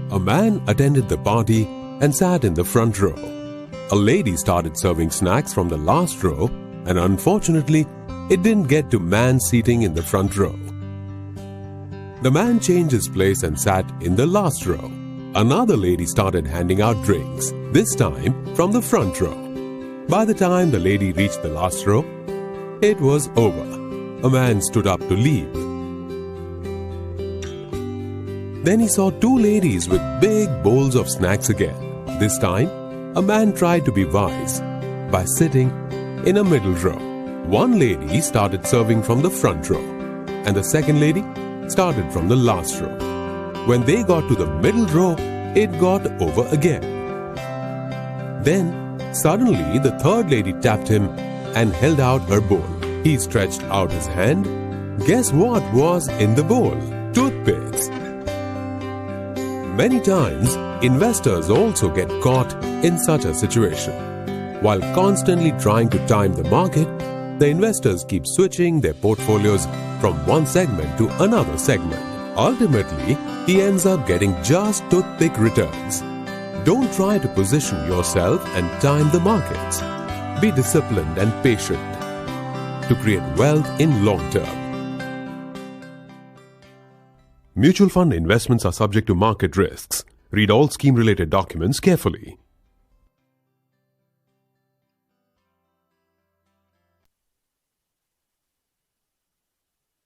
A man attended the party and sat in the front row. A lady started serving snacks from the last row, and unfortunately, it didn't get to man seating in the front row. The man changed his place and sat in the last row. Another lady started handing out drinks, this time from the front row. By the time the lady reached the last row, it was over. A man stood up to leave. Then he saw two ladies with big bowls of snacks again. This time, a man tried to be wise by sitting in a middle row. One lady started serving from the front row, and the second lady started from the last row. When they got to the middle row, it got over again. Then, suddenly, the third lady tapped him and held out her bowl. He stretched out his hand. Guess what was in the bowl? Toothpicks. Many times, investors also get caught in such a situation. While constantly trying to time the market, the investors keep switching their portfolios from one segment to another segment. Ultimately, he ends up getting just toothpick returns. Don't try to position yourself and time the markets. Be disciplined and patient to create wealth in long term. Mutual fund investments are subject to market risks. Read all scheme-related documents carefully.